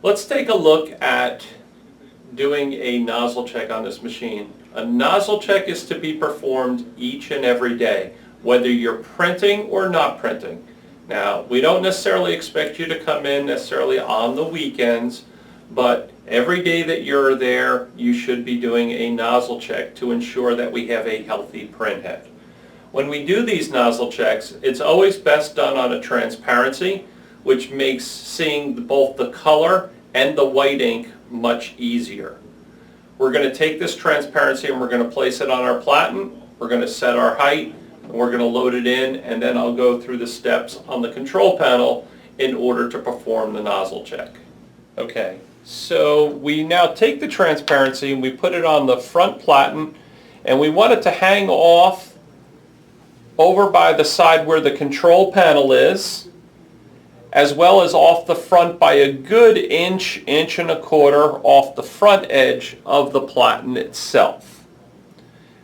Let's take a look at doing a nozzle check on this machine. A nozzle check is to be performed each and every day, whether you're printing or not printing. Now, we don't necessarily expect you to come in necessarily on the weekends, but every day that you're there, you should be doing a nozzle check to ensure that we have a healthy print head. When we do these nozzle checks, it's always best done on a transparency, which makes seeing both the color and the white ink much easier. We're going to take this transparency and we're going to place it on our platen. We're going to set our height and we're going to load it in, and then I'll go through the steps on the control panel in order to perform the nozzle check. Okay, so we now take the transparency and we put it on the front platen, and we want it to hang off over by the side where the control panel is, as well as off the front by a good inch, inch and a quarter off the front edge of the platen itself.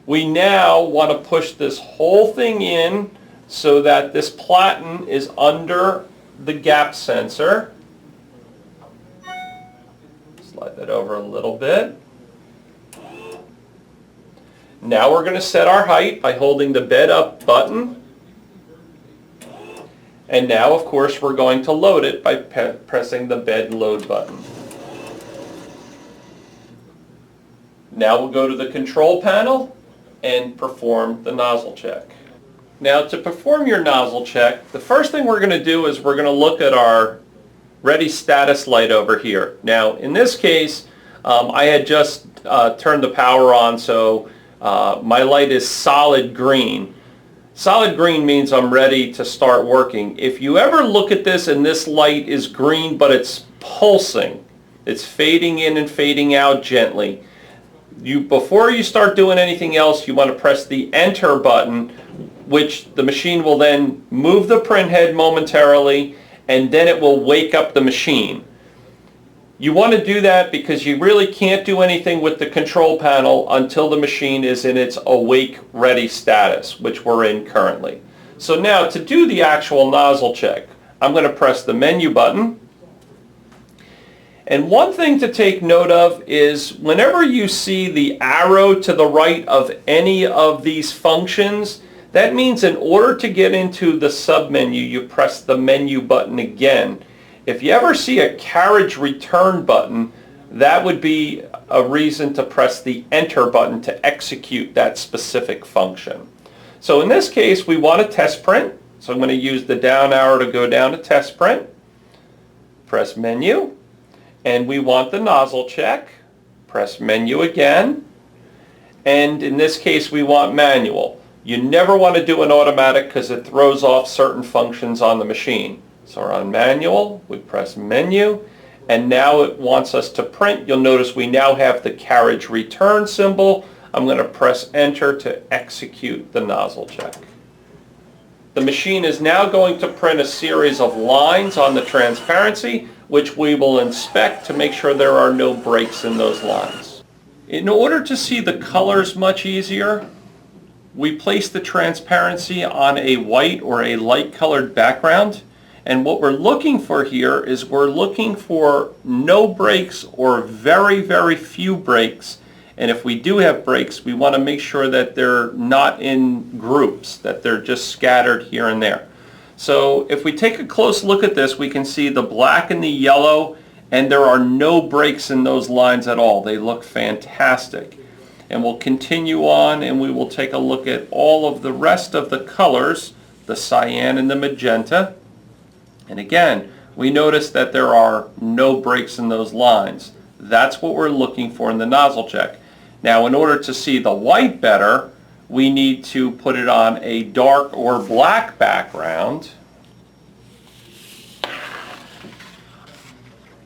We now want to push this whole thing in so that this platen is under the gap sensor. Slide that over a little bit. Now we're going to set our height by holding the bed up button. And now, of course, we're going to load it by pressing the bed load button. Now we'll go to the control panel and perform the nozzle check. Now, to perform your nozzle check, the first thing we're going to do is we're going to look at our ready status light over here. Now, in this case, I had just turned the power on, so my light is solid green. Solid green means I'm ready to start working. If you ever look at this and this light is green but it's pulsing, it's fading in and fading out gently, before you start doing anything else, you want to press the enter button, which the machine will then move the print head momentarily, and then it will wake up the machine. You want to do that because you really can't do anything with the control panel until the machine is in its awake ready status, which we're in currently. So now, to do the actual nozzle check, I'm going to press the menu button. And one thing to take note of is whenever you see the arrow to the right of any of these functions, that means in order to get into the submenu, you press the menu button again. If you ever see a carriage return button, that would be a reason to press the enter button to execute that specific function. So in this case, we want a test print. So I'm going to use the down arrow to go down to test print. Press menu. And we want the nozzle check. Press menu again. And in this case, we want manual. You never want to do an automatic because it throws off certain functions on the machine. So we're on manual, we press menu, and now it wants us to print. You'll notice we now have the carriage return symbol. I'm going to press enter to execute the nozzle check. The machine is now going to print a series of lines on the transparency, which we will inspect to make sure there are no breaks in those lines. In order to see the colors much easier, we place the transparency on a white or a light colored background. And what we're looking for here is we're looking for no breaks or very, very few breaks. And if we do have breaks, we want to make sure that they're not in groups, that they're just scattered here and there. So if we take a close look at this, we can see the black and the yellow, and there are no breaks in those lines at all. They look fantastic. And we'll continue on and we will take a look at all of the rest of the colors, the cyan and the magenta. And again, we notice that there are no breaks in those lines. That's what we're looking for in the nozzle check. Now, in order to see the white better, we need to put it on a dark or black background.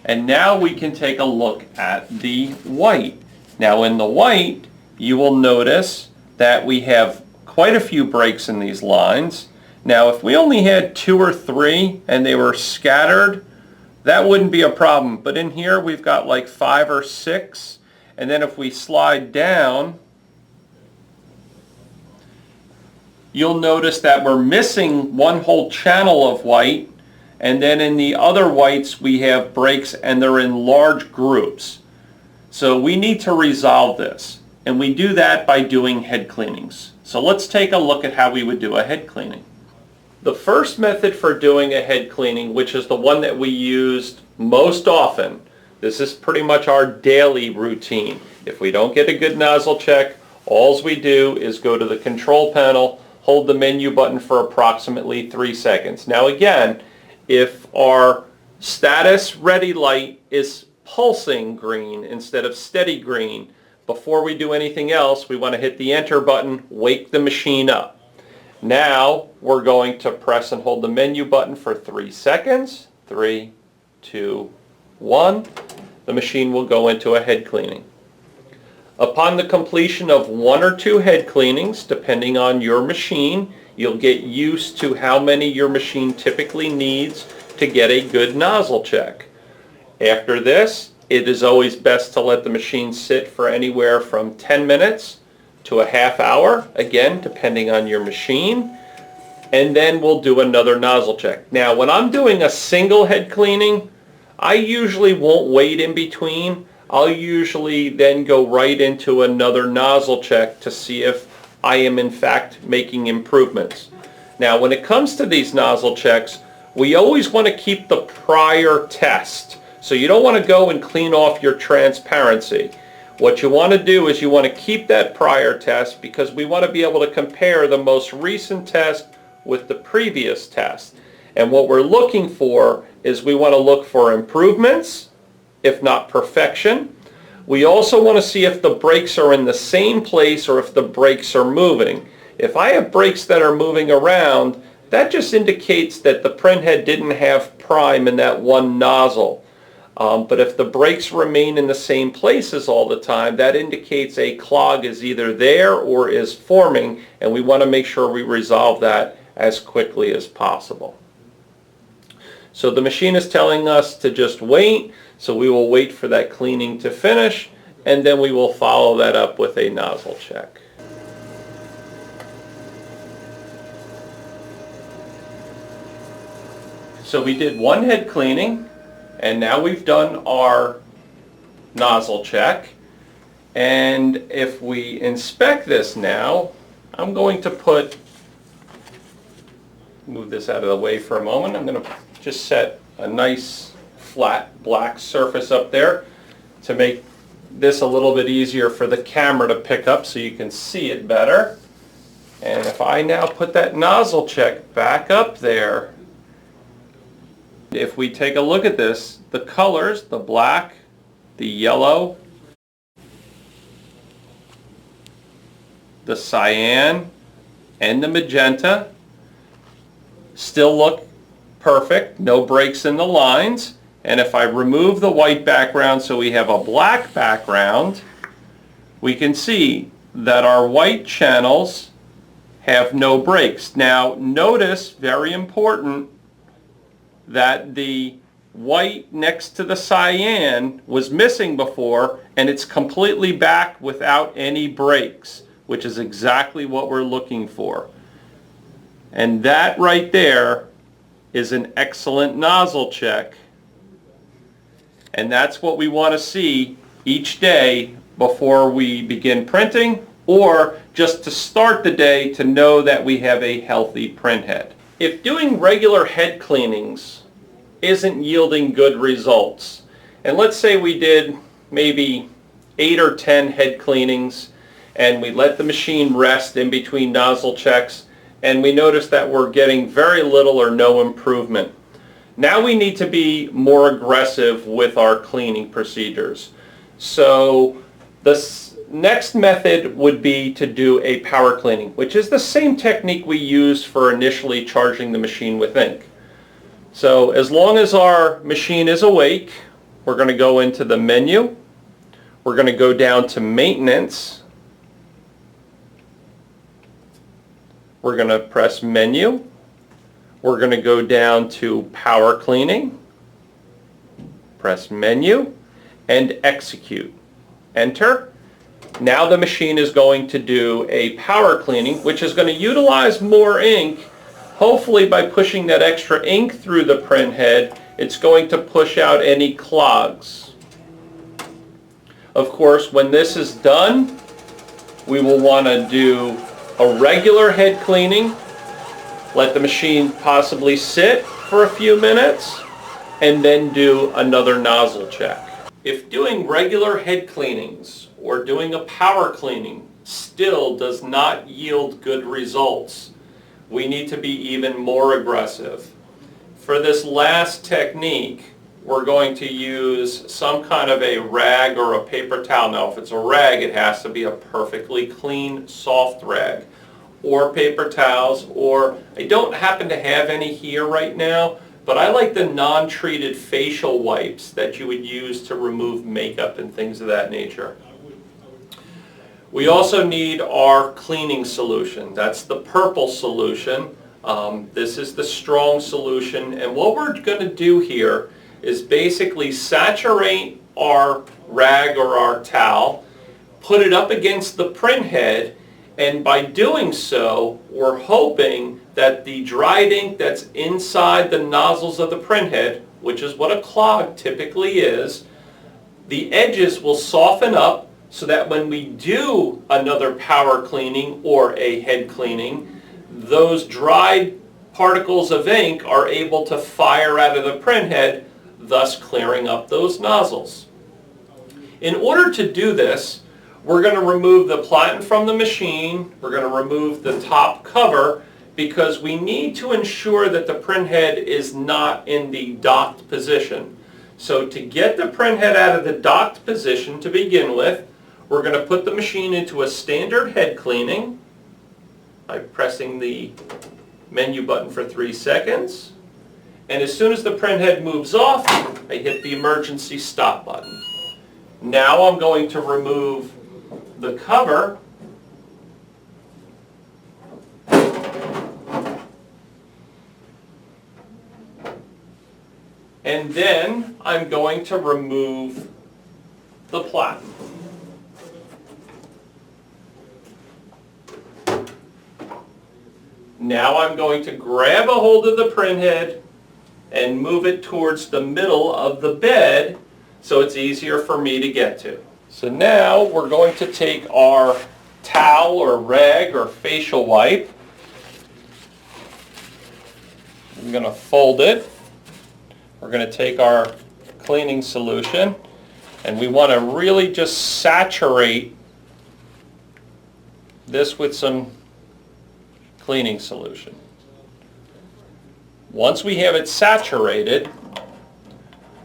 And now we can take a look at the white. Now, in the white, you will notice that we have quite a few breaks in these lines. Now, if we only had 2 or 3 and they were scattered, that wouldn't be a problem. But in here, we've got like 5 or 6. And then if we slide down, you'll notice that we're missing one whole channel of white And then in the other whites we have breaks, and they're in large groups. So we need to resolve this, and we do that by doing head cleanings. So let's take a look at how we would do a head cleaning. The first method for doing a head cleaning, which is the one that we used most often, this is pretty much our daily routine. If we don't get a good nozzle check, all we do is go to the control panel, hold the menu button for approximately 3 seconds. Now again, if our status ready light is pulsing green instead of steady green, before we do anything else, we want to hit the enter button, wake the machine up. Now we're going to press and hold the menu button for 3 seconds. 3, 2, 1. The machine will go into a head cleaning. Upon the completion of 1 or 2 head cleanings, depending on your machine, you'll get used to how many your machine typically needs to get a good nozzle check. After this, it is always best to let the machine sit for anywhere from 10 minutes to a half hour, again, depending on your machine, and then we'll do another nozzle check. Now, when I'm doing a single head cleaning, I usually won't wait in between. I'll usually then go right into another nozzle check to see if I am in fact making improvements. Now, when it comes to these nozzle checks, we always want to keep the prior test. So you don't want to go and clean off your transparency. What you want to do is you want to keep that prior test, because we want to be able to compare the most recent test with the previous test. And what we're looking for is we want to look for improvements, if not perfection. We also want to see if the brakes are in the same place or if the brakes are moving. If I have brakes that are moving around, that just indicates that the printhead didn't have prime in that one nozzle. But if the brakes remain in the same places all the time, that indicates a clog is either there or is forming, and we want to make sure we resolve that as quickly as possible. So the machine is telling us to just wait, so we will wait for that cleaning to finish, and then we will follow that up with a nozzle check. So we did 1 head cleaning, and now we've done our nozzle check. And if we inspect this now, I'm going to move this out of the way for a moment. I'm going to just set a nice flat black surface up there to make this a little bit easier for the camera to pick up so you can see it better. And if I now put that nozzle check back up there, if we take a look at this, the colors, the black, the yellow, the cyan, and the magenta still look perfect, no breaks in the lines. And if I remove the white background so we have a black background, we can see that our white channels have no breaks. Now notice, very important, that the white next to the cyan was missing before, and it's completely back without any breaks, which is exactly what we're looking for. And that right there is an excellent nozzle check, and that's what we want to see each day before we begin printing, or just to start the day to know that we have a healthy printhead. If doing regular head cleanings isn't yielding good results, and let's say we did maybe 8 or 10 head cleanings and we let the machine rest in between nozzle checks, and we notice that we're getting very little or no improvement. Now we need to be more aggressive with our cleaning procedures. So this next method would be to do a power cleaning, which is the same technique we used for initially charging the machine with ink. So as long as our machine is awake, we're going to go into the menu. We're going to go down to maintenance. We're going to press menu. We're going to go down to power cleaning. Press menu and execute. Enter. Now the machine is going to do a power cleaning, which is going to utilize more ink, Hopefully by pushing that extra ink through the print head, it's going to push out any clogs. Of course, when this is done, we will want to do a regular head cleaning, let the machine possibly sit for a few minutes, and then do another nozzle check. If doing regular head cleanings or doing a power cleaning still does not yield good results, we need to be even more aggressive. For this last technique, we're going to use some kind of a rag or a paper towel. Now, if it's a rag, it has to be a perfectly clean, soft rag, or paper towels, or I don't happen to have any here right now, but I like the non-treated facial wipes that you would use to remove makeup and things of that nature. We also need our cleaning solution. That's the purple solution. This is the strong solution, and what we're going to do here is basically saturate our rag or our towel, put it up against the print head, and by doing so, we're hoping that the dried ink that's inside the nozzles of the print head, which is what a clog typically is, the edges will soften up so that when we do another power cleaning or a head cleaning, those dried particles of ink are able to fire out of the print head, thus clearing up those nozzles. In order to do this, we're going to remove the platen from the machine, we're going to remove the top cover, because we need to ensure that the print head is not in the docked position. So to get the print head out of the docked position to begin with, we're going to put the machine into a standard head cleaning by pressing the menu button for 3 seconds. And as soon as the print head moves off, I hit the emergency stop button. Now I'm going to remove the cover and then I'm going to remove the platen. Now I'm going to grab a hold of the print head and move it towards the middle of the bed so it's easier for me to get to. So now we're going to take our towel or rag or facial wipe. I'm going to fold it. We're going to take our cleaning solution and we want to really just saturate this with some cleaning solution. Once we have it saturated,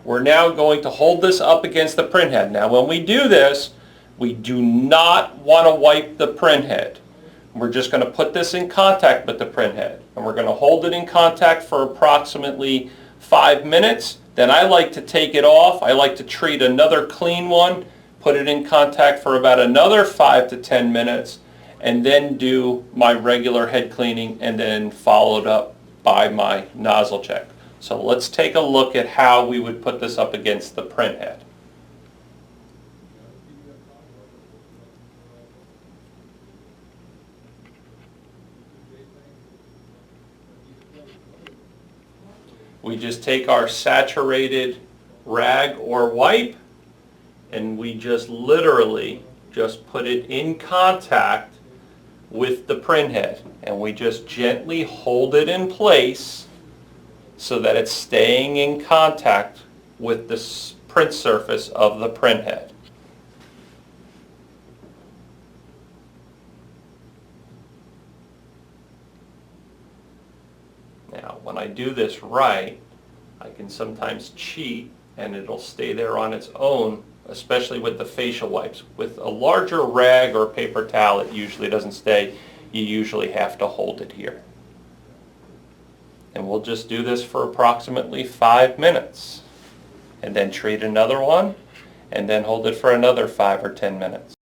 we're now going to hold this up against the print head. Now when we do this, we do not want to wipe the print head. We're just going to put this in contact with the print head. And we're going to hold it in contact for approximately 5 minutes. Then I like to take it off. I like to treat another clean one, put it in contact for about another 5 to 10 minutes, and then do my regular head cleaning and then followed up by my nozzle check. So let's take a look at how we would put this up against the print head. We just take our saturated rag or wipe and we just literally just put it in contact with the print head, and we just gently hold it in place so that it's staying in contact with the print surface of the print head. Now when I do this right, I can sometimes cheat and it'll stay there on its own, especially with the facial wipes. With a larger rag or paper towel, it usually doesn't stay. You usually have to hold it here. And we'll just do this for approximately 5 minutes. And then treat another one, and then hold it for another 5 or 10 minutes.